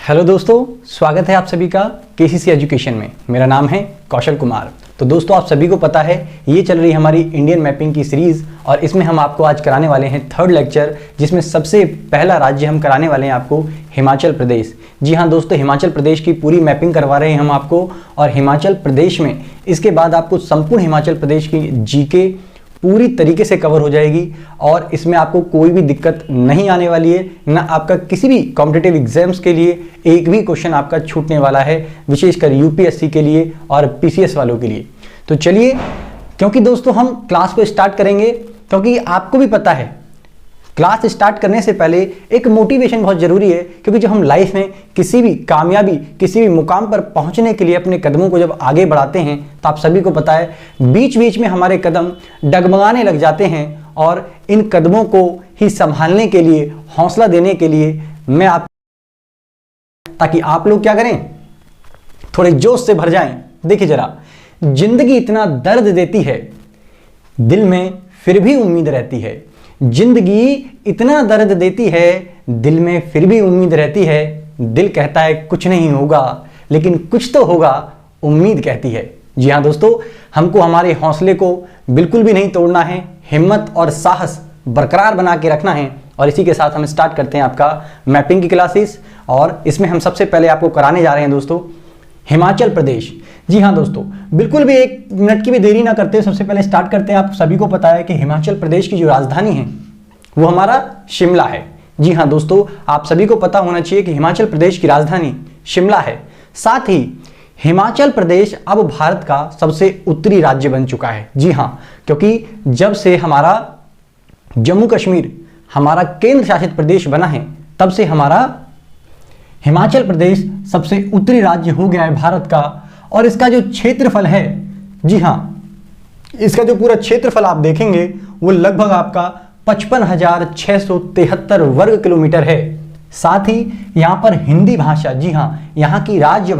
Hello दोस्तों, स्वागत है आप सभी का केसीसी एजुकेशन में। मेरा नाम है कौशल कुमार। तो दोस्तों, आप सभी को पता है ये चल रही हमारी इंडियन मैपिंग की सीरीज़ और इसमें हम आपको आज कराने वाले हैं थर्ड लेक्चर, जिसमें सबसे पहला राज्य हम कराने वाले हैं आपको हिमाचल प्रदेश। जी हाँ दोस्तों, हिमाचल प्रदेश की पूरी मैपिंग करवा रहे हैं हम आपको। और हिमाचल प्रदेश में इसके बाद आपको संपूर्ण हिमाचल प्रदेश की जीके पूरी तरीके से कवर हो जाएगी और इसमें आपको कोई भी दिक्कत नहीं आने वाली है। ना आपका किसी भी कॉम्पिटिटिव एग्जाम्स के लिए एक भी क्वेश्चन आपका छूटने वाला है, विशेषकर यूपीएससी के लिए और पीसीएस वालों के लिए। तो चलिए, क्योंकि दोस्तों हम क्लास को स्टार्ट करेंगे, क्योंकि आपको भी पता है क्लास स्टार्ट करने से पहले एक मोटिवेशन बहुत ज़रूरी है। क्योंकि जब हम लाइफ में किसी भी कामयाबी, किसी भी मुकाम पर पहुंचने के लिए अपने कदमों को जब आगे बढ़ाते हैं, तो आप सभी को पता है बीच बीच में हमारे कदम डगमगाने लग जाते हैं। और इन कदमों को ही संभालने के लिए, हौसला देने के लिए मैं आप, ताकि आप लोग क्या करें, थोड़े जोश से भर जाएं। देखिए जरा, जिंदगी इतना दर्द देती है, दिल में फिर भी उम्मीद रहती है। जिंदगी इतना दर्द देती है, दिल में फिर भी उम्मीद रहती है। दिल कहता है कुछ नहीं होगा, लेकिन कुछ तो होगा, उम्मीद कहती है। जी हाँ दोस्तों, हमको हमारे हौसले को बिल्कुल भी नहीं तोड़ना है, हिम्मत और साहस बरकरार बना के रखना है। और इसी के साथ हम स्टार्ट करते हैं आपका मैपिंग की क्लासेस। और इसमें हम सबसे पहले आपको कराने जा रहे हैं दोस्तों हिमाचल प्रदेश। जी हाँ दोस्तों, बिल्कुल भी एक मिनट की भी देरी ना करते सबसे पहले स्टार्ट करते हैं। आप सभी को पता है कि हिमाचल प्रदेश की जो राजधानी है वो हमारा शिमला है। जी हाँ दोस्तों, आप सभी को पता होना चाहिए कि हिमाचल प्रदेश की राजधानी शिमला है। साथ ही हिमाचल प्रदेश अब भारत का सबसे उत्तरी राज्य बन चुका है। जी हाँ, क्योंकि जब से हमारा जम्मू कश्मीर हमारा केंद्र शासित प्रदेश बना है, तब से हमारा हिमाचल प्रदेश सबसे उत्तरी राज्य हो गया है भारत का। और इसका जो क्षेत्रफल है, जी हाँ, इसका जो पूरा क्षेत्रफल आप देखेंगे वो लगभग आपका 55,673 वर्ग किलोमीटर है। साथ ही यहाँ पर हिंदी भाषा, जी हाँ, यहाँ की राज्य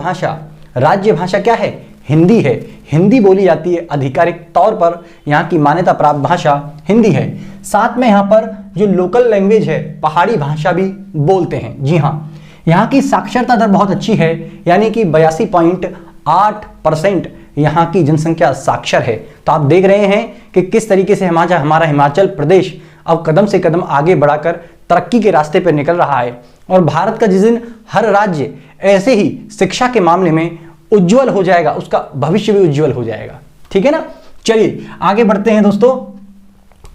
भाषा क्या है? हिंदी है। हिंदी बोली जाती है, आधिकारिक तौर पर यहाँ की मान्यता प्राप्त भाषा हिंदी है। साथ में यहाँ पर जो लोकल लैंग्वेज है, पहाड़ी भाषा भी बोलते हैं। जी हाँ, यहाँ की साक्षरता दर बहुत अच्छी है, यानी कि 82.8% यहाँ की जनसंख्या साक्षर है। तो आप देख रहे हैं कि किस तरीके से हमारा हिमाचल प्रदेश अब कदम से कदम आगे बढ़ाकर तरक्की के रास्ते पर निकल रहा है। और भारत का जिस दिन हर राज्य ऐसे ही शिक्षा के मामले में उज्जवल हो जाएगा, उसका भविष्य भी उज्जवल हो जाएगा। ठीक है ना? चलिए आगे बढ़ते हैं दोस्तों।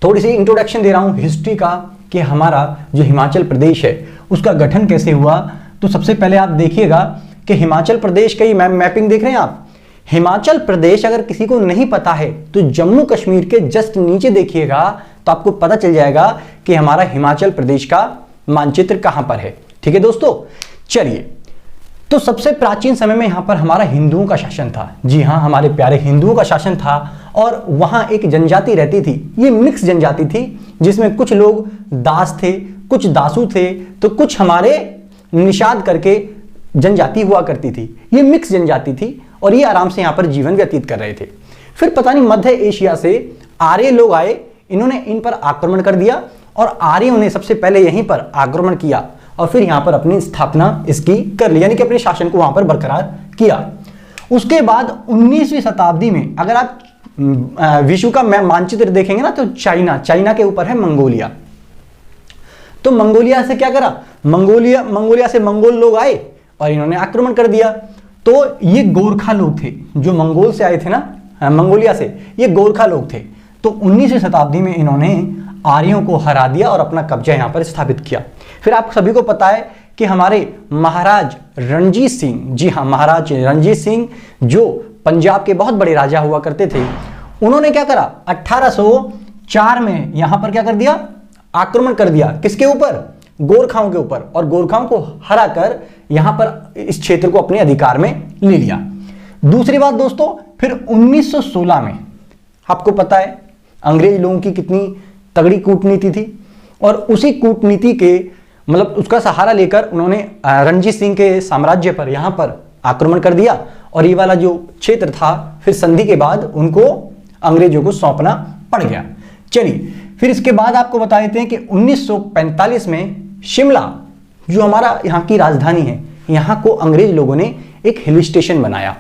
थोड़ी सी इंट्रोडक्शन दे रहा हूं हिस्ट्री का कि हमारा जो हिमाचल प्रदेश है उसका गठन कैसे हुआ। तो सबसे पहले आप देखिएगा कि हिमाचल प्रदेश का ही मैपिंग देख रहे हैं आप। हिमाचल प्रदेश अगर किसी को नहीं पता है तो जम्मू कश्मीर के जस्ट नीचे देखिएगा, तो आपको पता चल जाएगा कि हमारा हिमाचल प्रदेश का मानचित्र कहां पर है। ठीक है दोस्तों, चलिए, तो सबसे प्राचीन समय में यहां पर हमारा हिंदुओं का शासन था। जी हां, हमारे प्यारे हिंदुओं का शासन था। और वहां एक जनजाति रहती थी, ये मिक्स जनजाति थी, जिसमें कुछ लोग दास थे, कुछ दासू थे, तो कुछ हमारे निषाद करके जनजाति हुआ करती थी। ये मिक्स जनजाति थी और ये आराम से यहाँ पर जीवन व्यतीत कर रहे थे। फिर पता नहीं मध्य एशिया से आर्य लोग आए, इन्होंने इन पर आक्रमण कर दिया और आर्यों ने सबसे पहले यहीं पर आक्रमण किया और फिर यहाँ पर अपनी स्थापना इसकी कर ली, यानी कि अपने शासन को वहां पर बरकरार किया। उसके बाद 19वीं शताब्दी में अगर आप विश्व का मानचित्र देखेंगे ना, तो चाइना के ऊपर है मंगोलिया। तो मंगोलिया से क्या करा, मंगोलिया से मंगोल लोग आए और इन्होंने आक्रमण कर दिया। तो ये गोरखा लोग थे जो मंगोल से आए थे ना, मंगोलिया से, ये गोरखा लोग थे। तो 19वीं शताब्दी में इन्होंने आर्यों को हरा दिया और अपना कब्जा यहां पर स्थापित किया। फिर आप सभी को पता है कि हमारे महाराज रणजीत सिंह, जी हाँ, महाराज रणजीत सिंह जो पंजाब के बहुत बड़े राजा हुआ करते थे, उन्होंने क्या करा, 1804 में यहां पर क्या कर दिया, आक्रमण कर दिया। किसके ऊपर? गोरखाओं के ऊपर। और गोरखाओं को हराकर यहां पर इस क्षेत्र को अपने अधिकार में ले लिया। दूसरी बात दोस्तों, फिर 1916 में आपको पता है अंग्रेज लोगों की कितनी तगड़ी कूटनीति थी, और उसी कूटनीति के मतलब उसका सहारा लेकर उन्होंने रणजीत सिंह के साम्राज्य पर यहां पर आक्रमण कर दिया। और ये वाला जो क्षेत्र था फिर संधि के बाद उनको अंग्रेजों को सौंपना पड़ गया। चलिए, फिर इसके बाद आपको बता देते हैं कि 1945 में शिमला जो हमारा यहाँ की राजधानी है, यहाँ को अंग्रेज लोगों ने एक हिल स्टेशन बनाया।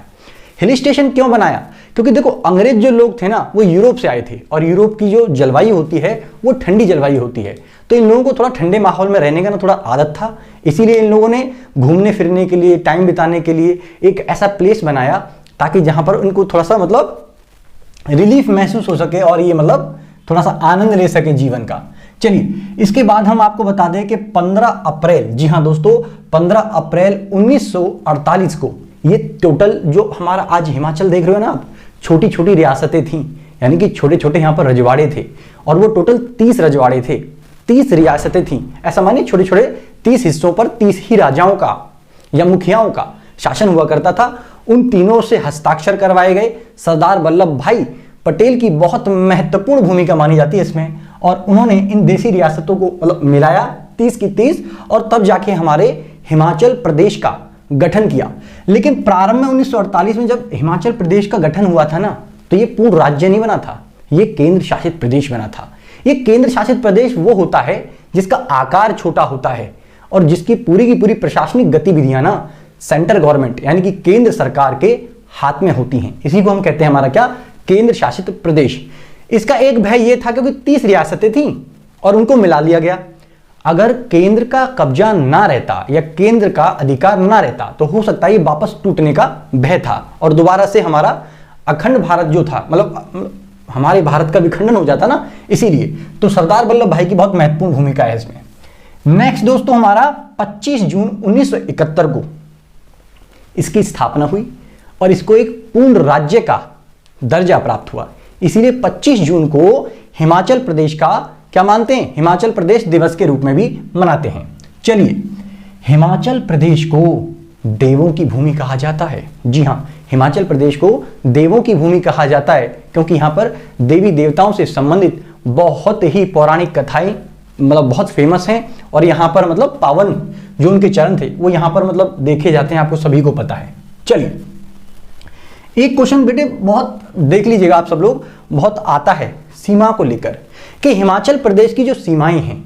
हिल स्टेशन क्यों बनाया? क्योंकि देखो अंग्रेज जो लोग थे ना वो यूरोप से आए थे और यूरोप की जो जलवायु होती है वो ठंडी जलवायु होती है, तो इन लोगों को थोड़ा ठंडे माहौल में रहने का ना थोड़ा आदत था। इसीलिए इन लोगों ने घूमने फिरने के लिए, टाइम बिताने के लिए एक ऐसा प्लेस बनाया ताकि जहां पर उनको थोड़ा सा मतलब रिलीफ महसूस हो सके और ये मतलब थोड़ा सा आनंद ले सके जीवन का। चलिए इसके बाद हम आपको बता दें कि 15 अप्रैल, जी हाँ दोस्तों 15 अप्रैल 1948 को ये टोटल जो हमारा आज हिमाचल देख रहे हो ना आप, छोटी छोटी रियासतें थी, यानी कि छोटे छोटे यहाँ पर रजवाड़े थे और वो टोटल 30 रजवाड़े थे, 30 रियासतें थी। ऐसा मानिए छोटे छोटे 30 हिस्सों पर 30 ही राजाओं का या मुखियाओं का शासन हुआ करता था। उन तीनों से हस्ताक्षर करवाए गए। सरदार वल्लभ भाई पटेल की बहुत महत्वपूर्ण भूमिका मानी जाती है इसमें, और उन्होंने इन देसी रियासतों को मतलब मिलाया 30 की 30 और तब जाके हमारे हिमाचल प्रदेश का गठन किया। लेकिन प्रारंभ में 1948 में जब हिमाचल प्रदेश का गठन हुआ था ना, तो ये पूर्ण राज्य नहीं बना था, ये केंद्र शासित प्रदेश बना था। ये केंद्र शासित प्रदेश वो होता है जिसका आकार छोटा होता है और जिसकी पूरी की पूरी प्रशासनिक गतिविधियां ना सेंट्रल गवर्नमेंट यानी कि केंद्र सरकार के हाथ में होती हैं। इसी को हम कहते हैं हमारा क्या, केंद्र शासित प्रदेश। इसका एक भय यह था क्योंकि 30 रियासतें थीं और उनको मिला लिया गया। अगर केंद्र का कब्जा ना रहता या केंद्र का अधिकार ना रहता तो हो सकता है ये वापस टूटने का भय था और दोबारा से हमारा अखंड भारत जो था मतलब हमारे भारत का विखंडन हो जाता ना, इसीलिए तो सरदार वल्लभ भाई की बहुत महत्वपूर्ण भूमिका है इसमें। नेक्स्ट दोस्तों हमारा 25 जून 1971 को इसकी स्थापना हुई और इसको एक पूर्ण राज्य का दर्जा प्राप्त हुआ। इसीलिए 25 जून को हिमाचल प्रदेश का क्या मानते हैं, हिमाचल प्रदेश दिवस के रूप में भी मनाते हैं। चलिए हिमाचल प्रदेश को देवों की भूमि कहा जाता है। जी हाँ, हिमाचल प्रदेश को देवों की भूमि कहा जाता है क्योंकि यहाँ पर देवी देवताओं से संबंधित बहुत ही पौराणिक कथाएं मतलब बहुत फेमस हैं और यहाँ पर मतलब पावन जो उनके चरण थे वो यहाँ पर मतलब देखे जाते हैं, आपको सभी को पता है। चलिए एक क्वेश्चन बेटे बहुत देख लीजिएगा आप सब लोग, बहुत आता है सीमा को लेकर कि हिमाचल प्रदेश की जो सीमाएं हैं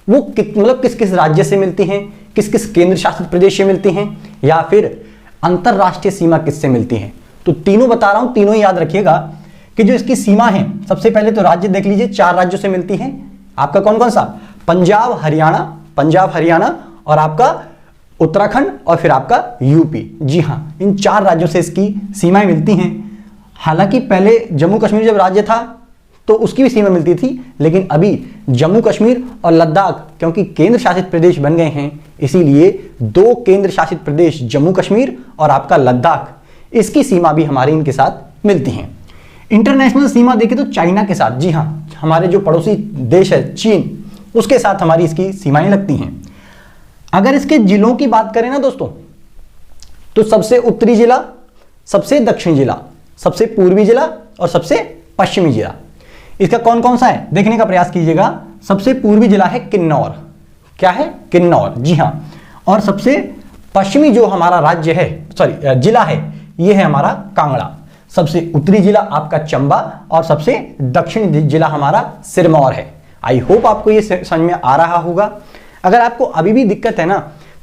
वो मतलब किस किस राज्य से मिलती हैं, किस किस केंद्र शासित प्रदेश से मिलती हैं या फिर अंतरराष्ट्रीय सीमा किससे मिलती है। तो तीनों बता रहा हूं, तीनों ही याद रखिएगा कि जो इसकी सीमा है, सबसे पहले तो राज्य देख लीजिए, 4 राज्यों से मिलती है। आपका कौन कौन सा, पंजाब हरियाणा और आपका उत्तराखंड और फिर आपका यूपी। जी हाँ, इन 4 राज्यों से इसकी सीमाएं मिलती हैं। हालांकि पहले जम्मू कश्मीर जब राज्य था तो उसकी भी सीमा मिलती थी, लेकिन अभी जम्मू कश्मीर और लद्दाख क्योंकि केंद्र शासित प्रदेश बन गए हैं, इसीलिए 2 केंद्र शासित प्रदेश जम्मू कश्मीर और आपका लद्दाख, इसकी सीमा भी हमारी इनके साथ मिलती हैं। इंटरनेशनल सीमा देखें तो चाइना के साथ, जी हाँ, हमारे जो पड़ोसी देश है चीन, उसके साथ हमारी इसकी सीमाएं लगती हैं। अगर इसके जिलों की बात करें ना दोस्तों, तो सबसे उत्तरी जिला, सबसे दक्षिणी जिला, सबसे पूर्वी जिला और सबसे पश्चिमी जिला, इसका कौन कौन सा है देखने का प्रयास कीजिएगा। सबसे पूर्वी जिला है किन्नौर, क्या है, किन्नौर, जी हाँ। और सबसे पश्चिमी जो हमारा राज्य है जिला है, ये है हमारा कांगड़ा। सबसे उत्तरी जिला आपका चंबा और सबसे दक्षिणी जिला हमारा सिरमौर है। आई होप आपको ये समझ में आ रहा होगा। अगर आपको अभी भी दिक्कत है ना,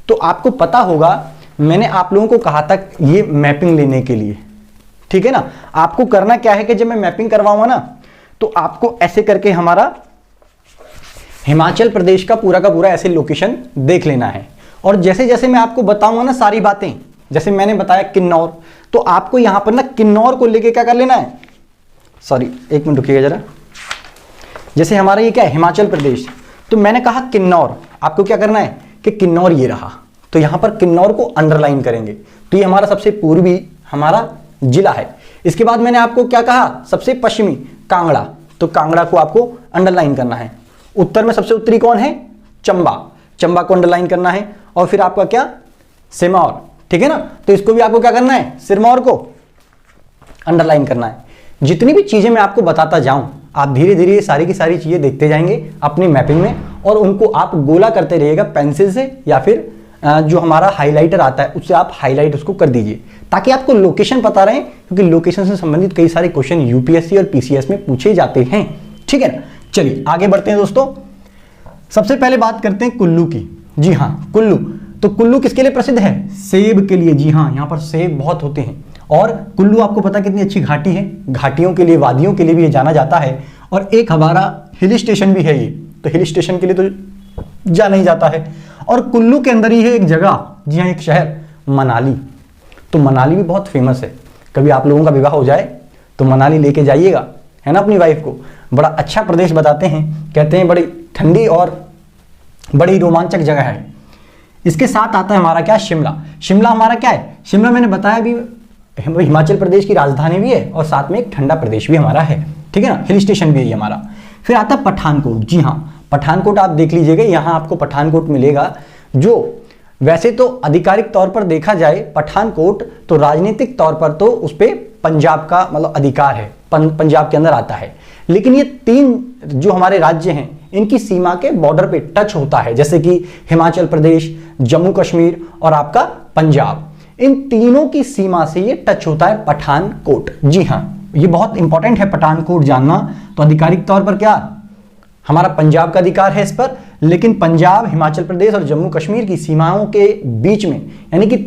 तो आपको पता होगा मैंने आप लोगों को कहा था ये मैपिंग लेने के लिए, ठीक है ना। आपको करना क्या है कि जब मैं मैपिंग करवाऊंगा ना, तो आपको ऐसे करके हमारा हिमाचल प्रदेश का पूरा ऐसे लोकेशन देख लेना है। और जैसे जैसे मैं आपको बताऊंगा ना सारी बातें, जैसे मैंने बताया किन्नौर, तो आपको यहां पर ना किन्नौर को लेके क्या कर लेना है, सॉरी एक मिनट रुकिएगा जरा। जैसे हमारा ये क्या है, हिमाचल प्रदेश, तो मैंने कहा किन्नौर, आपको क्या करना है कि किन्नौर ये रहा, तो यहां पर किन्नौर को अंडरलाइन करेंगे। तो ये हमारा सबसे पूर्वी हमारा जिला है। इसके बाद मैंने आपको क्या कहा, सबसे पश्चिमी कांगड़ा, तो कांगड़ा को आपको अंडरलाइन करना है। उत्तर में सबसे उत्तरी कौन है, चंबा को अंडरलाइन करना है। और फिर आपका क्या, सिरमौर, ठीक है ना, तो इसको भी आपको क्या करना है, सिरमौर को अंडरलाइन करना है। जितनी भी चीजें मैं आपको बताता जाऊं, आप धीरे धीरे सारी की सारी चीजें देखते जाएंगे अपनी मैपिंग में, और उनको आप गोला करते रहिएगा पेंसिल से या फिर जो हमारा हाइलाइटर आता है उससे आप हाईलाइट उसको कर दीजिए, ताकि आपको लोकेशन पता रहे, क्योंकि लोकेशन से संबंधित कई सारे क्वेश्चन यूपीएससी और पीसीएस में पूछे जाते हैं, ठीक है ना। चलिए आगे बढ़ते हैं दोस्तों। सबसे पहले बात करते हैं कुल्लू की। जी हाँ, तो कुल्लू किसके लिए प्रसिद्ध है? सेब के लिए। जी हाँ, यहाँ पर सेब बहुत होते हैं। और कुल्लू आपको पता कितनी अच्छी घाटी है, घाटियों के लिए, वादियों के लिए भी ये जाना जाता है। और एक हमारा हिल स्टेशन भी है ये, तो हिल स्टेशन के लिए तो जाना ही जाता है। और कुल्लू के अंदर ही है एक जगह, जी हाँ, एक शहर मनाली। तो मनाली भी बहुत फेमस है। कभी आप लोगों का विवाह हो जाए तो मनाली लेके जाइएगा, है ना, अपनी वाइफ को। बड़ा अच्छा प्रदेश बताते हैं, कहते हैं बड़ी ठंडी और बड़ी रोमांचक जगह है। इसके साथ आता है हमारा क्या? शिमला। शिमला हमारा क्या है? शिमला मैंने बताया अभी हिमाचल प्रदेश की राजधानी भी है और साथ में एक ठंडा प्रदेश भी हमारा है, ठीक है ना, हिल स्टेशन भी है हमारा। फिर आता है पठानकोट। जी हाँ, पठानकोट आप देख लीजिएगा, यहाँ आपको पठानकोट मिलेगा, जो वैसे तो आधिकारिक तौर पर देखा जाए पठानकोट, तो राजनीतिक तौर पर तो उस पर पंजाब का मतलब अधिकार है, पंजाब के अंदर आता है। लेकिन ये 3 जो हमारे राज्य हैं इनकी सीमा के बॉर्डर पे टच होता है, जैसे कि हिमाचल प्रदेश, जम्मू कश्मीर और आपका पंजाब। इन तीनों की सीमा से ये टच होता है पठानकोट। जी हाँ, ये बहुत इंपॉर्टेंट है पठानकोट जानना। तो आधिकारिक तौर पर क्या हमारा पंजाब का अधिकार है इस पर, लेकिन पंजाब, हिमाचल प्रदेश और जम्मू कश्मीर की सीमाओं के बीच में, यानी कि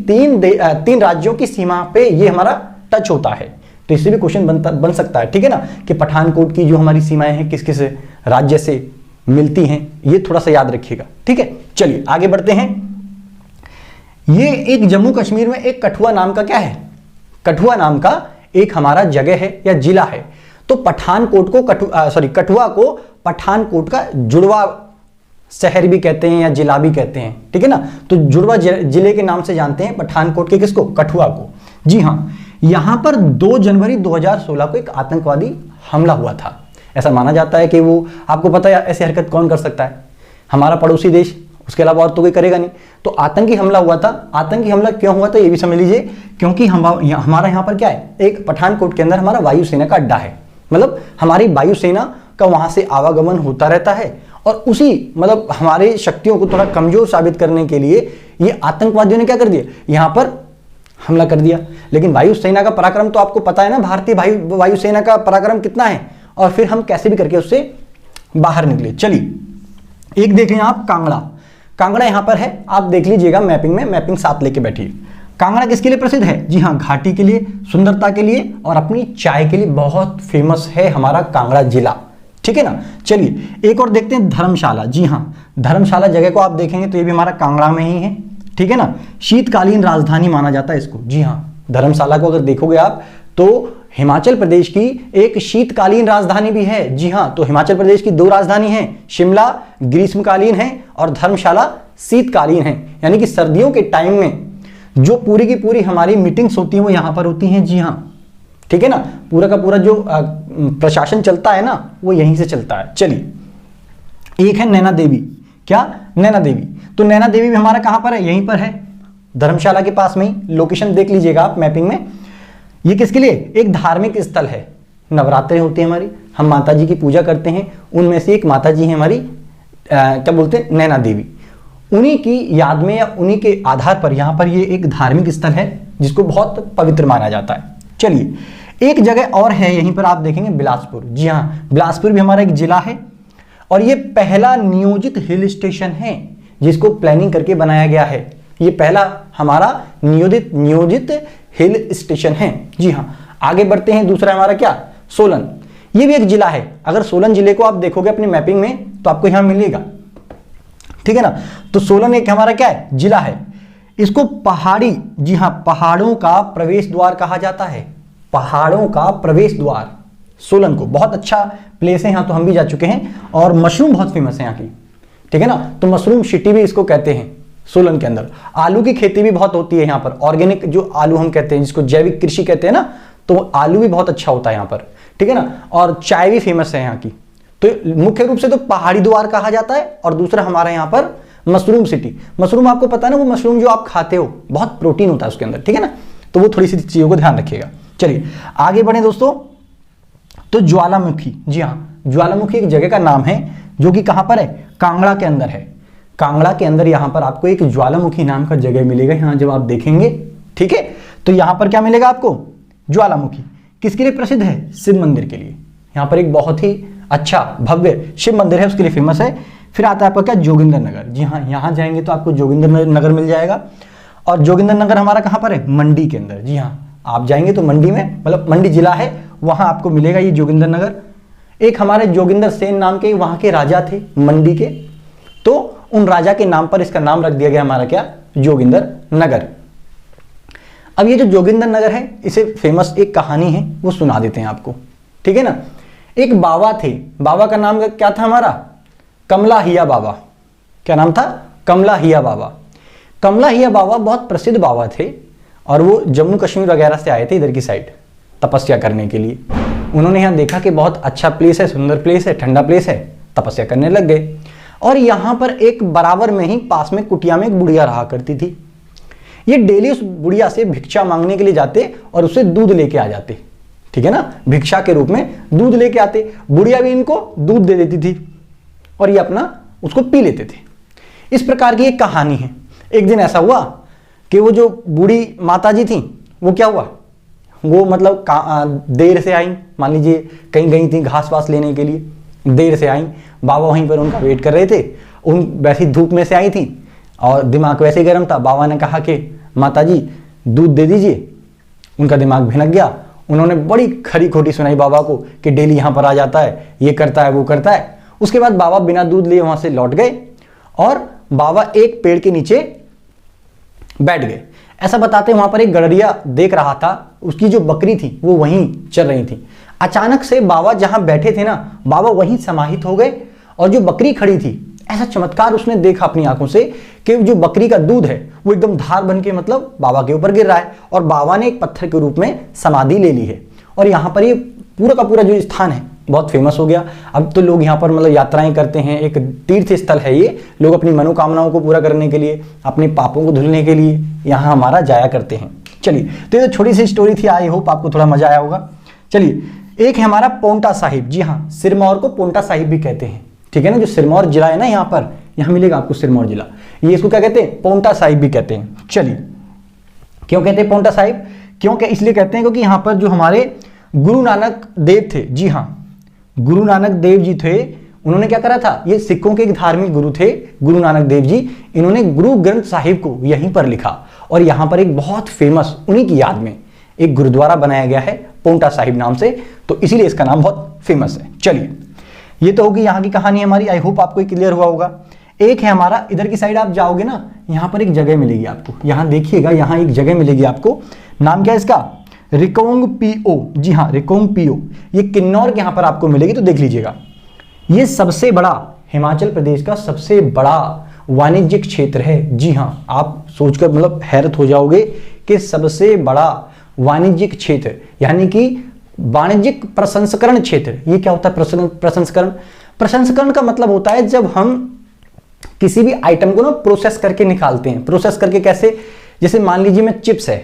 3 राज्यों की सीमा पे ये हमारा टच होता है। तो इससे भी क्वेश्चन बन सकता है, ठीक है ना, कि पठानकोट की जो हमारी सीमाएं हैं किस किस राज्य से मिलती हैं, ये थोड़ा सा याद रखिएगा, ठीक है। चलिए आगे बढ़ते हैं। ये एक जम्मू कश्मीर में एक कठुआ नाम का क्या है? कठुआ नाम का एक हमारा जगह है या जिला है। तो पठानकोट को कठुआ को पठानकोट का जुड़वा शहर भी कहते हैं या जिला भी कहते हैं, ठीक है ना। तो जुड़वा जिले के नाम से जानते हैं पठानकोट के किसको? कठुआ को। जी हाँ, यहां पर 2 जनवरी 2016 को एक आतंकवादी हमला हुआ था। ऐसा माना जाता है कि वो, आपको पता है ऐसी हरकत कौन कर सकता है? हमारा पड़ोसी देश, उसके अलावा और तो कोई करेगा नहीं। तो आतंकी हमला हुआ था। आतंकी हमला क्यों हुआ था ये भी समझ लीजिए, क्योंकि हमारा यहाँ पर क्या है, एक पठानकोट के अंदर हमारा वायुसेना का अड्डा है, मतलब हमारी वायुसेना का वहां से आवागमन होता रहता है। और उसी मतलब हमारे शक्तियों को थोड़ा कमजोर साबित करने के लिए ये आतंकवादियों ने क्या कर दिया, यहाँ पर हमला कर दिया। लेकिन वायुसेना का पराक्रम तो आपको पता है ना, भारतीय वायुसेना का पराक्रम कितना है, और फिर हम कैसे भी करके उससे बाहर निकले। चलिए एक देख लें आप, कांगड़ा। कांगड़ा यहां पर है, आप देख लीजिएगा मैपिंग में, मैपिंग साथ लेके बैठिए। कांगड़ा किसके लिए प्रसिद्ध है? जी हाँ, घाटी के लिए, सुंदरता के लिए और अपनी चाय के लिए बहुत फेमस है हमारा कांगड़ा जिला, ठीक है ना। चलिए एक और देखते हैं, धर्मशाला। जी हाँ, धर्मशाला जगह को आप देखेंगे तो ये भी हमारा कांगड़ा में ही है, ठीक है ना। शीतकालीन राजधानी माना जाता है इसको। जी हाँ, धर्मशाला को अगर देखोगे आप तो हिमाचल प्रदेश की एक शीतकालीन राजधानी भी है। जी हाँ, तो हिमाचल प्रदेश की 2 राजधानी हैं, शिमला ग्रीष्मकालीन है और धर्मशाला शीतकालीन है। यानी कि सर्दियों के टाइम में जो पूरी की पूरी हमारी मीटिंग्स होती हैं वो यहाँ पर होती हैं। जी हाँ, ठीक है ना, पूरा का पूरा जो प्रशासन चलता है ना वो यहीं से चलता है। चलिए एक है नैना देवी। क्या? नैना देवी। तो नैना देवी भी हमारा कहां पर है? यहीं पर है, धर्मशाला के पास में ही। लोकेशन देख लीजिएगा आप मैपिंग में। ये किसके लिए? एक धार्मिक स्थल है। नवरात्रे होती है हमारी, हम माता जी की पूजा करते हैं, उनमें से एक माता जी है हमारी क्या बोलते हैं, नैना देवी। उन्हीं की याद में या उन्हीं के आधार पर यहाँ पर ये एक धार्मिक स्थल है जिसको बहुत पवित्र माना जाता है। चलिए एक जगह और है यहीं पर, आप देखेंगे बिलासपुर। जी हाँ, बिलासपुर भी हमारा एक जिला है और ये पहला नियोजित हिल स्टेशन है जिसको प्लानिंग करके बनाया गया है। ये पहला हमारा नियोजित हिल स्टेशन है। जी हाँ, आगे बढ़ते हैं। दूसरा हमारा क्या? सोलन। ये भी एक जिला है। अगर सोलन जिले को आप देखोगे अपनी मैपिंग में तो आपको यहां मिलेगा, ठीक है ना। तो सोलन एक हमारा क्या है? जिला है। इसको पहाड़ी, जी हाँ, पहाड़ों का प्रवेश द्वार कहा जाता है। पहाड़ों का प्रवेश द्वार सोलन को, बहुत अच्छा प्लेस है यहाँ, तो हम भी जा चुके हैं। और मशरूम बहुत फेमस है यहाँ की, ठीक है ना। तो मशरूम सिटी भी इसको कहते हैं। सोलन के अंदर आलू की खेती भी बहुत होती है यहाँ पर, ऑर्गेनिक जो आलू हम कहते हैं, जिसको जैविक कृषि कहते हैं ना, तो आलू भी बहुत अच्छा होता है यहाँ पर, ठीक है ना। और चाय भी फेमस है यहाँ की। तो मुख्य रूप से तो पहाड़ी द्वार कहा जाता है। और दूसरा हमारा यहाँ पर मशरूम सिटी। मशरूम आपको पता है ना, वो मशरूम जो आप खाते हो बहुत प्रोटीन होता है उसके अंदर, ठीक है ना। तो वो थोड़ी सी चीजों को ध्यान रखिएगा। चलिए आगे बढ़े दोस्तों। तो ज्वालामुखी, जी हाँ, ज्वालामुखी एक जगह का नाम है जो कि कहां पर है? कांगड़ा के अंदर है। कांगड़ा के अंदर यहां पर आपको एक ज्वालामुखी नाम का जगह मिलेगा। यहां जब आप देखेंगे, ठीक है, तो यहां पर क्या मिलेगा आपको? ज्वालामुखी। किसके लिए प्रसिद्ध है? शिव मंदिर के लिए। यहां पर एक बहुत ही अच्छा भव्य शिव मंदिर है, उसके लिए फेमस है। फिर आता है आपका क्या, जोगिंदर नगर। जी हाँ, यहाँ जाएंगे तो आपको जोगिंदर नगर मिल जाएगा। और जोगिंदर नगर हमारा कहाँ पर है, मंडी के अंदर। जी हाँ, आप जाएंगे तो मंडी में, मतलब मंडी जिला है, वहाँ आपको मिलेगा ये जोगिंदर नगर। एक हमारे जोगिंदर सेन नाम के वहाँ के राजा थे मंडी के, तो उन राजा के नाम पर इसका नाम रख दिया गया हमारा क्या, जोगिंदर नगर। अब ये जो जोगिंदर नगर है, इसे फेमस एक कहानी है, वो सुना देते हैं आपको, ठीक है ना। एक बाबा थे, बाबा का नाम क्या था हमारा, कमला हिया बाबा। क्या नाम था, कमला हिया बाबा। कमला हिया बाबा बहुत प्रसिद्ध बाबा थे और वो जम्मू कश्मीर वगैरह से आए थे इधर की साइड तपस्या करने के लिए। उन्होंने यहाँ देखा कि बहुत अच्छा प्लेस है, सुंदर प्लेस है, ठंडा प्लेस है, तपस्या करने लग गए। और यहाँ पर एक बराबर में ही पास में कुटिया में एक बुढ़िया रहा करती थी। ये डेली उस बुढ़िया से भिक्षा मांगने के लिए जाते और उससे दूध लेके आ जाते, ठीक है ना, भिक्षा के रूप में दूध लेके आते। बुढ़िया भी इनको दूध दे देती थी और ये अपना उसको पी लेते थे। इस प्रकार की एक कहानी है। एक दिन ऐसा हुआ कि वो जो बूढ़ी माता जी थी, वो क्या हुआ, वो मतलब देर से आई, मान लीजिए कहीं गई थी घास वास लेने के लिए, देर से आई, बाबा वहीं पर उनका वेट कर रहे थे। उन वैसी धूप में से आई थी और दिमाग वैसे ही गर्म था। बाबा ने कहा कि माता जी दूध दे दीजिए। उनका दिमाग भिनक गया। उन्होंने बड़ी खरी खोटी सुनाई बाबा को कि डेली यहाँ पर आ जाता है, ये करता है, वो करता है। उसके बाद बाबा बिना दूध लिए वहां से लौट गए और बाबा एक पेड़ के नीचे बैठ गए। ऐसा बताते वहां पर एक गड़रिया देख रहा था, उसकी जो बकरी थी वो वहीं चल रही थी। अचानक से बाबा जहां बैठे थे ना, बाबा वहीं समाहित हो गए और जो बकरी खड़ी थी, ऐसा चमत्कार उसने देखा अपनी आंखों से कि जो बकरी का दूध है वो एकदम धार बन के मतलब बाबा के ऊपर गिर रहा है और बाबा ने एक पत्थर के रूप में समाधि ले ली है। और यहाँ पर ये पूरा का पूरा जो स्थान है बहुत फेमस हो गया। अब तो लोग यहाँ पर मतलब यात्राएं करते हैं, एक तीर्थ स्थल है ये। लोग अपनी मनोकामनाओं को पूरा करने के लिए, अपने पापों को धुलने के लिए यहाँ हमारा जाया करते हैं। चलिए, तो ये छोटी सी स्टोरी थी, आई होप आपको थोड़ा मजा आया होगा। चलिए, एक है हमारा पोंटा साहिब। जी हाँ, सिरमौर को पोंटा साहिब भी कहते हैं, ठीक है ना। जो सिरमौर जिला है ना, यहाँ पर यहाँ मिलेगा आपको सिरमौर जिला, ये इसको क्या कहते हैं, पोंटा साहिब भी कहते हैं। चलिए, क्यों कहते हैं पोंटा साहिब, क्योंकि इसलिए कहते हैं क्योंकि यहाँ पर जो हमारे गुरु नानक देव थे, जी हाँ, गुरु नानक देव जी थे, उन्होंने क्या करा था, ये सिखों के एक धार्मिक गुरु थे गुरु नानक देव जी। इन्होंने गुरु ग्रंथ साहिब को यहीं पर लिखा और यहाँ पर एक बहुत फेमस, उन्हीं की याद में एक गुरुद्वारा बनाया गया है पोंटा साहिब नाम से, तो इसीलिए इसका नाम बहुत फेमस है। चलिए, ये तो होगी यहाँ की कहानी हमारी। आई होप आपको क्लियर हुआ होगा। एक है हमारा, इधर की साइड आप जाओगे ना, यहाँ पर एक जगह मिलेगी आपको, यहाँ देखिएगा, यहाँ एक जगह मिलेगी आपको। नाम क्या है इसका, रिकोंग पीओ। जी हाँ, रिकोंग पीओ। ये किन्नौर के यहाँ पर आपको मिलेगी, तो देख लीजिएगा। ये सबसे बड़ा, हिमाचल प्रदेश का सबसे बड़ा वाणिज्यिक क्षेत्र है। जी हाँ, आप सोचकर मतलब हैरत हो जाओगे कि सबसे बड़ा वाणिज्यिक क्षेत्र, यानी कि वाणिज्यिक प्रसंस्करण क्षेत्र। ये क्या होता है प्रसंस्करण? प्रसंस्करण का मतलब होता है जब हम किसी भी आइटम को ना प्रोसेस करके निकालते हैं। प्रोसेस करके कैसे, जैसे मान लीजिए मैं चिप्स है,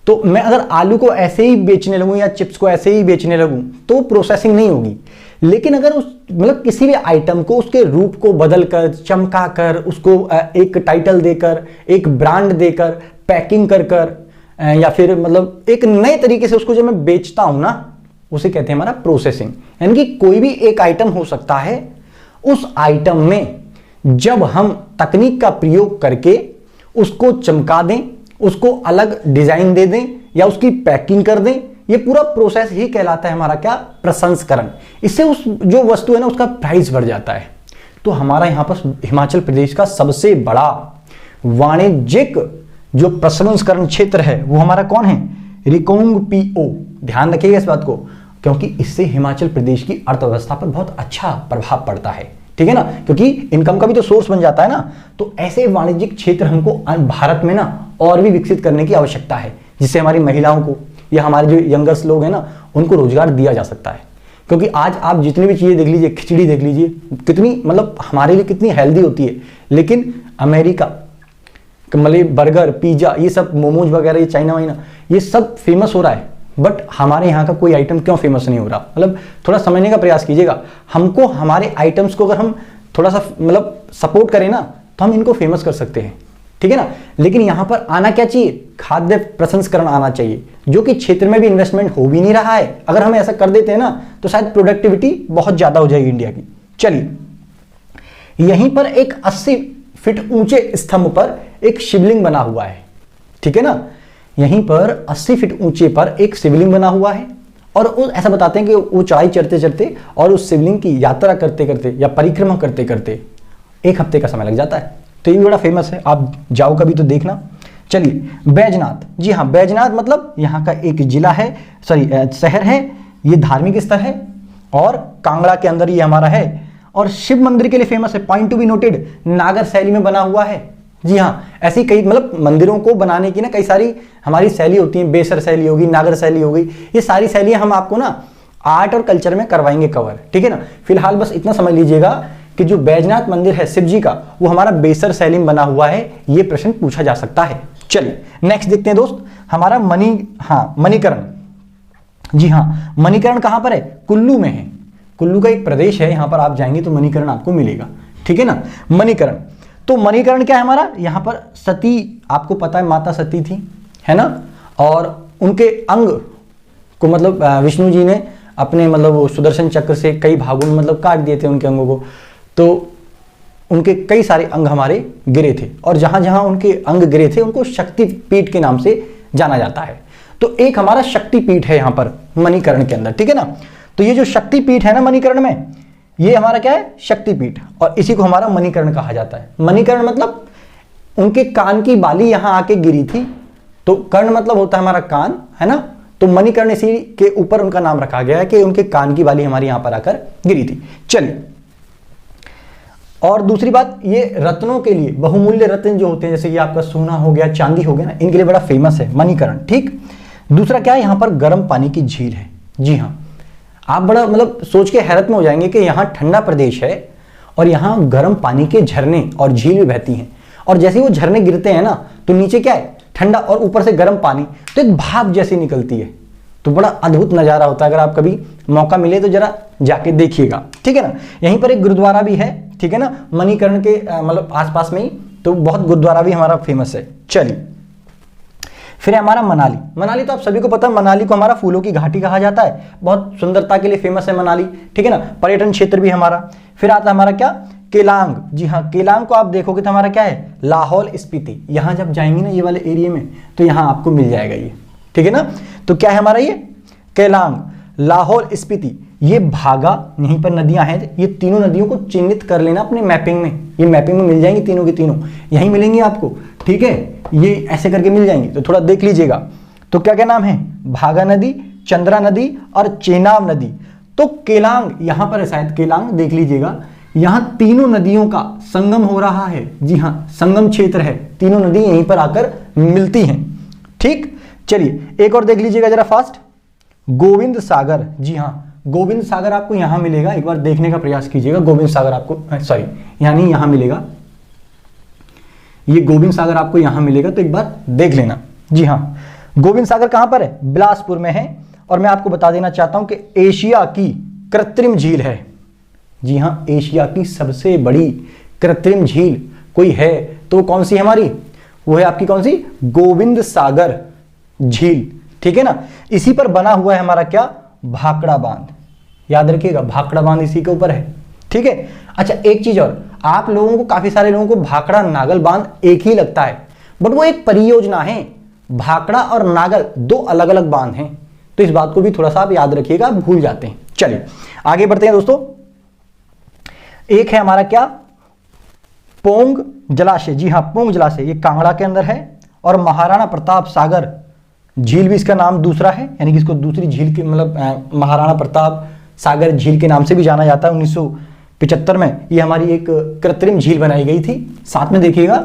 तो मैं अगर आलू को ऐसे ही बेचने लगूं या चिप्स को ऐसे ही बेचने लगूं तो प्रोसेसिंग नहीं होगी। लेकिन अगर उस मतलब किसी भी आइटम को उसके रूप को बदलकर, चमकाकर, उसको एक टाइटल देकर, एक ब्रांड देकर, पैकिंग कर कर या फिर मतलब एक नए तरीके से उसको जब मैं बेचता हूं ना, उसे कहते हैं हमारा प्रोसेसिंग। यानी कि कोई भी एक आइटम हो सकता है, उस आइटम में जब हम तकनीक का प्रयोग करके उसको चमका दें, उसको अलग डिजाइन दे दें या उसकी पैकिंग कर दें, ये पूरा प्रोसेस ही कहलाता है हमारा क्या, प्रसंस्करण। इससे उस जो वस्तु है ना उसका प्राइस बढ़ जाता है। तो हमारा यहाँ पर हिमाचल प्रदेश का सबसे बड़ा वाणिज्यिक जो प्रसंस्करण क्षेत्र है वो हमारा कौन है, रिकोंग पीओ। ध्यान रखिएगा इस बात को, क्योंकि इससे हिमाचल प्रदेश की अर्थव्यवस्था पर बहुत अच्छा प्रभाव पड़ता है, ठीक है ना, क्योंकि इनकम का भी तो सोर्स बन जाता है ना। तो ऐसे वाणिज्यिक क्षेत्र हमको भारत में ना और भी विकसित करने की आवश्यकता है, जिससे हमारी महिलाओं को या हमारे जो यंगर्स लोग हैं ना उनको रोजगार दिया जा सकता है। क्योंकि आज आप जितनी भी चीजें देख लीजिए, खिचड़ी देख लीजिए, कितनी मतलब हमारे लिए कितनी हेल्दी होती है, लेकिन अमेरिका मतलब बर्गर, पिज्जा, ये सब मोमोज वगैरह, ये चाइना वाइना, ये सब फेमस हो रहा है, बट हमारे यहाँ का कोई आइटम क्यों फेमस नहीं हो रहा? मतलब थोड़ा समझने का प्रयास कीजिएगा। हमको हमारे आइटम्स को अगर हम थोड़ा सा मतलब सपोर्ट करें ना, तो हम इनको फेमस कर सकते हैं, ठीक है ना। लेकिन यहाँ पर आना क्या चाहिए, खाद्य प्रसंस्करण आना चाहिए, जो कि क्षेत्र में भी इन्वेस्टमेंट हो भी नहीं रहा है। अगर हम ऐसा कर देते हैं ना, तो शायद प्रोडक्टिविटी बहुत ज्यादा हो जाएगी इंडिया की। चलिए, यहीं पर एक 80 फीट ऊंचे स्तंभ पर एक शिवलिंग बना हुआ है, ठीक है ना। यहीं पर 80 फीट ऊंचे पर एक शिवलिंग बना हुआ है और ऐसा बताते हैं कि वो चढ़ाई चढ़ते चढ़ते और उस शिवलिंग की यात्रा करते करते या परिक्रमा करते करते 1 हफ्ते का समय लग जाता है। तो ये भी बड़ा फेमस है, आप जाओ कभी तो देखना। चलिए बैजनाथ, जी हाँ, बैजनाथ मतलब यहाँ का एक जिला है, सॉरी शहर है, ये धार्मिक स्थल है और कांगड़ा के अंदर ये हमारा है और शिव मंदिर के लिए फेमस है। पॉइंट टू बी नोटेड, नागर शैली में बना हुआ है। जी हाँ, ऐसी कई मतलब मंदिरों को बनाने की ना कई सारी हमारी शैली होती है, बेसर शैली होगी, नागर शैली होगी, ये सारी शैलियां हम आपको ना आर्ट और कल्चर में करवाएंगे कवर, ठीक है ना। फिलहाल बस इतना समझ लीजिएगा कि जो बैजनाथ मंदिर है शिव जी का, वो हमारा बेसर शैली में बना हुआ है, ये प्रश्न पूछा जा सकता है। चलिए नेक्स्ट देखते हैं दोस्त, हमारा मणिकरण। जी हाँ, मणिकरण कहां पर है? कुल्लू में है। कुल्लू का एक प्रदेश है, यहां पर आप जाएंगे तो मणिकरण आपको मिलेगा, ठीक है ना। मणिकरण, तो मणिकरण क्या है हमारा? यहां पर सती, आपको पता है माता सती थी, है ना, और उनके अंग को मतलब विष्णु जी ने अपने मतलब वो सुदर्शन चक्र से कई भागों में मतलब काट दिए थे उनके अंगों को, तो उनके कई सारे अंग हमारे गिरे थे और जहां जहां उनके अंग गिरे थे उनको शक्तिपीठ के नाम से जाना जाता है। तो एक हमारा शक्तिपीठ है यहां पर मणिकरण के अंदर, ठीक है ना। तो ये जो शक्तिपीठ है ना मणिकरण में, ये हमारा क्या है? शक्तिपीठ, और इसी को हमारा मणिकरण कहा जाता है। मणिकरण मतलब उनके कान की बाली यहां आके गिरी थी, तो कर्ण मतलब होता है हमारा कान, है ना, तो मणिकर्ण इसी के ऊपर उनका नाम रखा गया है कि उनके कान की बाली हमारी यहां पर आकर गिरी थी। चलिए, और दूसरी बात, ये रत्नों के लिए, बहुमूल्य रत्न जो होते हैं, जैसे ये आपका सोना हो गया, चांदी हो गया ना, इनके लिए बड़ा फेमस है मणिकरण, ठीक। दूसरा क्या है? यहां पर गर्म पानी की झील है। जी हाँ, आप बड़ा मतलब सोच के हैरत में हो जाएंगे कि यहाँ ठंडा प्रदेश है और यहाँ गर्म पानी के झरने और झील भी बहती हैं, और जैसे ही वो झरने गिरते हैं ना तो नीचे क्या है? ठंडा, और ऊपर से गर्म पानी, तो एक भाप जैसी निकलती है। तो बड़ा अद्भुत नजारा होता है, अगर आप कभी मौका मिले तो जरा जाके देखिएगा, ठीक है ना। यहीं पर एक गुरुद्वारा भी है, ठीक है ना, मणिकर्ण के मतलब आसपास में ही, तो बहुत गुरुद्वारा भी हमारा फेमस है। चलिए, फिर है हमारा मनाली। मनाली तो आप सभी को पता है, मनाली को हमारा फूलों की घाटी कहा जाता है, बहुत सुंदरता के लिए फेमस है मनाली, ठीक है ना, पर्यटन क्षेत्र भी हमारा। फिर आता है हमारा क्या? केलांग। जी हाँ, केलांग को आप देखोगे तो हमारा क्या है? लाहौल स्पीति। यहाँ जब जाएंगे ना ये वाले एरिया में तो यहाँ आपको मिल जाएगा ये, ठीक है ना। तो क्या है हमारा ये? केलांग, लाहौल स्पीति, ये भागा, यहीं पर नदियां हैं, ये तीनों नदियों को चिन्हित कर लेना अपने मैपिंग में, ये मैपिंग में मिल जाएंगी तीनों की तीनों, यहीं मिलेंगी आपको, ठीक है, ये ऐसे करके मिल जाएंगी, तो थोड़ा देख लीजिएगा। तो क्या क्या नाम है? भागा नदी, चंद्रा नदी और चेनाब नदी। तो केलांग, यहां पर है शायद केलांग, देख लीजिएगा, यहां तीनों नदियों का संगम हो रहा है। जी हां, संगम क्षेत्र है, तीनों नदी यहीं पर आकर मिलती हैं, ठीक। चलिए एक और देख लीजिएगा जरा फास्ट, गोविंद सागर। जी हां, गोविंद सागर आपको यहां मिलेगा, एक बार देखने का प्रयास कीजिएगा। गोविंद सागर आपको, सॉरी यानी यहां मिलेगा, ये गोविंद सागर आपको यहां मिलेगा, तो एक बार देख लेना। जी हां, गोविंद सागर कहां पर है? बिलासपुर में है। और मैं आपको बता देना चाहता हूं कि एशिया की कृत्रिम झील है। जी हां, एशिया की सबसे बड़ी कृत्रिम झील कोई है तो कौन सी है हमारी? वो है आपकी कौन सी? गोविंद सागर झील, ठीक है ना। इसी पर बना हुआ है हमारा क्या? भाखड़ा बांध। याद रखिएगा, भाखड़ा बांध इसी के ऊपर है, ठीक है। अच्छा एक चीज और, आप लोगों को, काफी सारे लोगों को भाखड़ा नागल बांध एक ही लगता है, बट वो एक परियोजना है। भाखड़ा और नागल दो अलग अलग बांध हैं, तो इस बात को भी थोड़ा सा आप याद रखिएगा, आप भूल जाते हैं। चलिए आगे बढ़ते हैं दोस्तों। एक है हमारा क्या? पोंग जलाशय। जी हां, पोंग जलाशय, ये कांगड़ा के अंदर है। और महाराणा प्रताप सागर झील भी इसका नाम दूसरा है, यानी कि इसको दूसरी झील के मतलब महाराणा प्रताप सागर झील के नाम से भी जाना जाता है। 1975 में ये हमारी एक कृत्रिम झील बनाई गई थी। साथ में देखिएगा,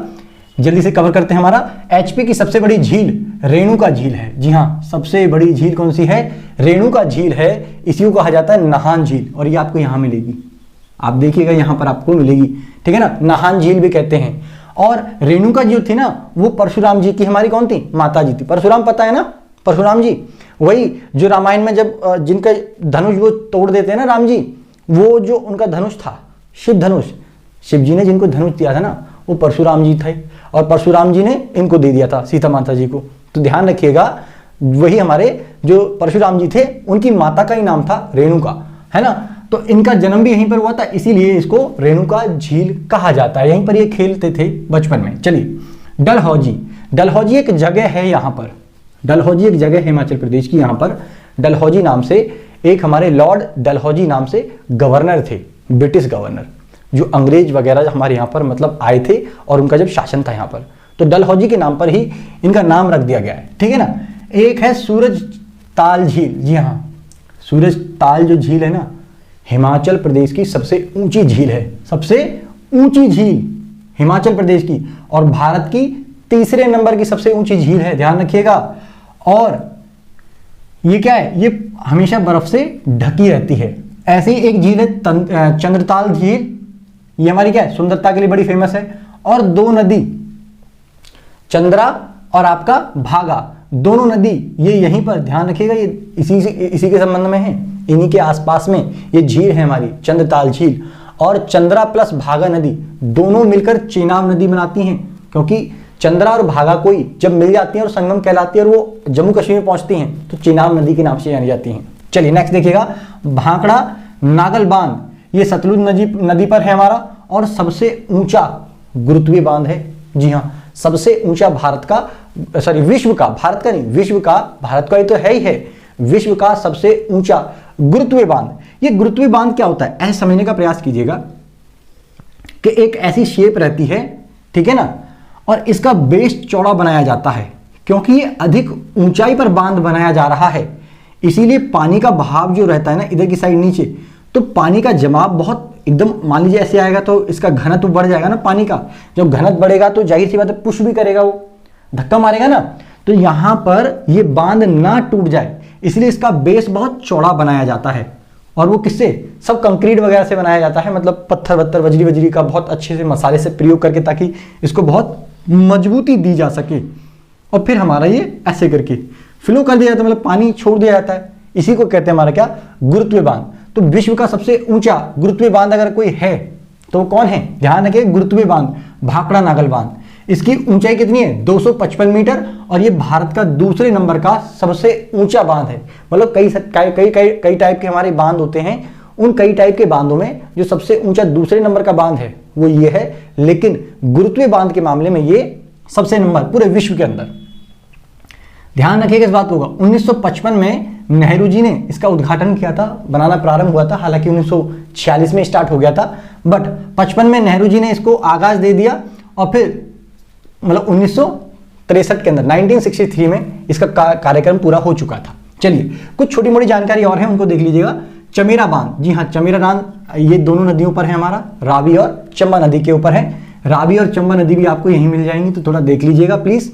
जल्दी से कवर करते हैं, हमारा एचपी की सबसे बड़ी झील रेणुका झील है। जी हाँ, सबसे बड़ी झील कौन सी है? रेणुका झील है। इसी को कहा जाता है नहान झील, और ये आपको यहां मिलेगी, आप देखिएगा यहां पर आपको मिलेगी, ठीक है ना, नहान झील भी कहते हैं। और रेणुका जो थी ना, वो परशुराम जी की हमारी कौन थी? माता जी थी। परशुराम पता है ना, परशुराम जी, वही जो रामायण में जब जिनका धनुष वो तोड़ देते हैं ना राम जी, वो जो उनका धनुष था, शिव धनुष, शिव जी ने जिनको धनुष दिया था ना, वो परशुराम जी थे, और परशुराम जी ने इनको दे दिया था, सीता माता जी को। तो ध्यान रखिएगा, वही हमारे जो परशुराम जी थे, उनकी माता का ही नाम था रेणुका, है ना। तो इनका जन्म भी यहीं पर हुआ था, इसीलिए इसको रेणुका झील कहा जाता है। यहीं पर ये खेलते थे बचपन में। चलिए, डलहौजी। डलहौजी एक जगह है यहाँ पर, डलहौजी एक जगह है हिमाचल प्रदेश की। यहाँ पर डलहौजी नाम से एक हमारे लॉर्ड डलहौजी नाम से गवर्नर थे, ब्रिटिश गवर्नर, जो अंग्रेज वगैरह हमारे यहाँ पर मतलब आए थे और उनका जब शासन था यहाँ पर, तो डलहौजी के नाम पर ही इनका नाम रख दिया गया है। ठीक है ना। एक है सूरज ताल झील। जी हाँ, सूरज ताल जो झील है ना, हिमाचल प्रदेश की सबसे ऊंची झील है, सबसे ऊंची झील हिमाचल प्रदेश की, और भारत की तीसरे नंबर की सबसे ऊंची झील है, ध्यान रखिएगा। और ये क्या है, ये हमेशा बर्फ से ढकी रहती है। ऐसी एक झील है चंद्रताल झील, ये हमारी क्या है, सुंदरता के लिए बड़ी फेमस है। और दो नदी, चंद्रा और आपका भागा, दोनों नदी ये यहीं पर, ध्यान रखिएगा, ये इसी के संबंध में है, इन्हीं के आसपास में ये झील है हमारी चंद्रताल झील। और चंद्रा प्लस भागा नदी दोनों मिलकर चेनाब नदी बनाती हैं, क्योंकि चंद्रा और भागा कोई जब मिल जाती हैं और संगम कहलाती है और वो जम्मू कश्मीर में पहुंचती हैं, तो चेनाब नदी के नाम से जानी जाती हैं। चलिए नेक्स्ट देखिएगा, भाखड़ा नागल बांध, ये सतलुज नदी पर है हमारा, और सबसे ऊंचा गुरुत्वीय बांध है। जी हाँ, सबसे ऊंचा भारत का, सॉरी विश्व का, भारत का नहीं, विश्व का, भारत का ये तो है ही है, विश्व का सबसे ऊंचा गुरुत्वीय बांध। ये गुरुत्वीय बांध क्या होता है, ऐसे समझने का प्रयास कीजिएगा कि एक ऐसी शेप रहती है, ठीक है ना, और इसका बेस चौड़ा बनाया जाता है, क्योंकि ये अधिक ऊंचाई पर बांध बनाया जा रहा है, इसीलिए पानी का बहाव जो रहता है ना इधर की साइड नीचे, तो पानी का जमाव बहुत एकदम, मान लीजिए ऐसे आएगा तो इसका घनत्व बढ़ जाएगा ना पानी का, जब घनत्व बढ़ेगा तो जाहिर सी बात है पुश भी करेगा, वो धक्का मारेगा ना, तो यहां पर ये बांध ना टूट जाए इसलिए इसका बेस बहुत चौड़ा बनाया जाता है। और वो किससे, सब कंक्रीट वगैरह से बनाया जाता है, मतलब पत्थर वत्थर वजरी का बहुत अच्छे से मसाले से प्रयोग करके, ताकि इसको बहुत मजबूती दी जा सके। और फिर हमारा ये ऐसे करके फ्लो कर दिया जाता है, मतलब पानी छोड़ दिया जाता है, इसी को कहते हैं हमारा क्या, गुरुत्वीय बांध। तो विश्व का सबसे ऊंचा गुरुत्वीय बांध अगर कोई है तो कौन है, ध्यान रखिए, गुरुत्वीय बांध भाखड़ा नागल बांध। इसकी ऊंचाई कितनी है, 255 मीटर, और ये भारत का दूसरे नंबर का सबसे ऊंचा बांध है। मतलब कई टाइप के हमारे बांध होते हैं, उन कई टाइप के बांधों में जो सबसे ऊंचा दूसरे नंबर का बांध है वो ये है, लेकिन गुरुत्वीय बांध के मामले में ये सबसे नंबर पूरे विश्व के अंदर। ध्यान रखिएगा इस बात होगा। 1955 में नेहरू जी ने इसका उद्घाटन किया था, बनाना प्रारंभ हुआ था, हालांकि 1946 में स्टार्ट हो गया था, बट 55 में नेहरू जी ने इसको आगाज दे दिया, और फिर मतलब 1963 के अंदर 1963 में इसका कार्यक्रम पूरा हो चुका था। चलिए कुछ छोटी मोटी जानकारी और है, उनको देख लीजिएगा। चमेरा बांध, जी हाँ, चमेरा बांध ये दोनों नदियों पर है हमारा, रावी और चंबा नदी के ऊपर है। रावी और चंबा नदी भी आपको यहीं मिल जाएंगी, तो थोड़ा देख लीजिएगा प्लीज।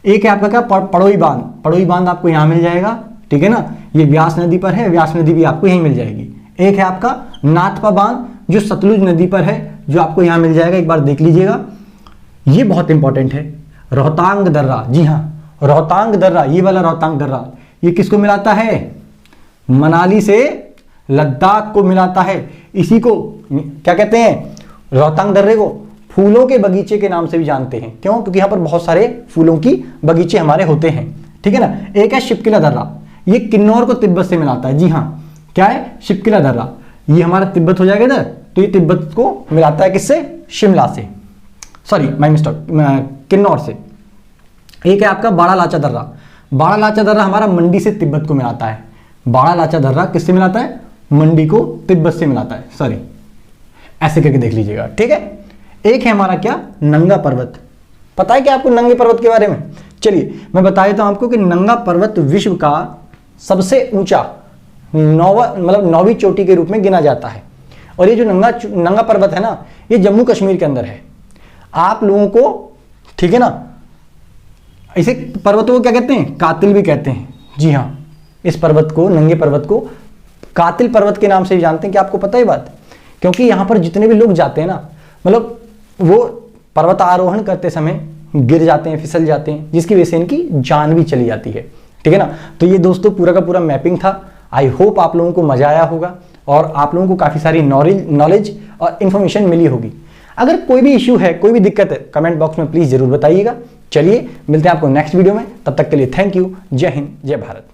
एक है आपका क्या, पड़ोई बांध, पड़ोई बांध आपको यहाँ मिल जाएगा, ठीक है ना, ये व्यास नदी पर है, व्यास नदी भी आपको यहीं मिल जाएगी। एक है आपका नाथपा बांध जो सतलुज नदी पर है, जो आपको यहाँ मिल जाएगा, एक बार देख लीजिएगा। ये बहुत इंपॉर्टेंट है, रोहतांग दर्रा, जी हाँ, रोहतांग दर्रा, ये वाला रोहतांग दर्रा, ये किसको मिलाता है, मनाली से लद्दाख को मिलाता है। इसी को क्या कहते हैं, रोहतांग दर्रे को फूलों के बगीचे के नाम से भी जानते हैं। क्यों, क्योंकि यहाँ पर बहुत सारे फूलों की बगीचे हमारे होते हैं, ठीक है ना। एक है शिपकिला दर्रा, ये किन्नौर को तिब्बत से मिलाता है। जी हाँ, क्या है, शिपकिला दर्रा, ये हमारा तिब्बत हो जाएगा इधर, तो ये तिब्बत को मिलाता है किससे, शिमला से, सॉरी माय मिस्टेक, किन्नौर से। एक है आपका बाड़ा लाचा दर्रा, बाड़ा लाचा दर्रा हमारा मंडी से तिब्बत को मिलाता है। बाड़ा लाचा दर्रा किससे मिलाता है, मंडी को तिब्बत से मिलाता है, सॉरी, ऐसे करके देख लीजिएगा, ठीक है। एक है हमारा क्या, नंगा पर्वत, पता है क्या आपको नंगे पर्वत के बारे में? चलिए मैं बता देता हूं आपको कि नंगा पर्वत विश्व का सबसे ऊंचा नौवीं चोटी के रूप में गिना जाता है। और ये जो नंगा पर्वत है ना, ये जम्मू कश्मीर के अंदर है। आप लोगों को, ठीक है ना, इसे पर्वतों को क्या कहते हैं, कातिल भी कहते हैं। जी हाँ, इस पर्वत को, नंगे पर्वत को कातिल पर्वत के नाम से भी जानते हैं। क्या आपको पता है बात? क्योंकि यहाँ पर जितने भी लोग जाते हैं ना, मतलब वो पर्वत आरोहण करते समय गिर जाते हैं, फिसल जाते हैं, जिसकी वजह से इनकी जान भी चली जाती है, ठीक है ना। तो ये दोस्तों पूरा का पूरा मैपिंग था। आई होप आप लोगों को मजा आया होगा और आप लोगों को काफ़ी सारी नॉलेज और इन्फॉर्मेशन मिली होगी। अगर कोई भी इश्यू है, कोई भी दिक्कत है, कमेंट बॉक्स में प्लीज़ जरूर बताइएगा। चलिए मिलते हैं आपको नेक्स्ट वीडियो में, तब तक के लिए थैंक यू। जय हिंद, जय भारत।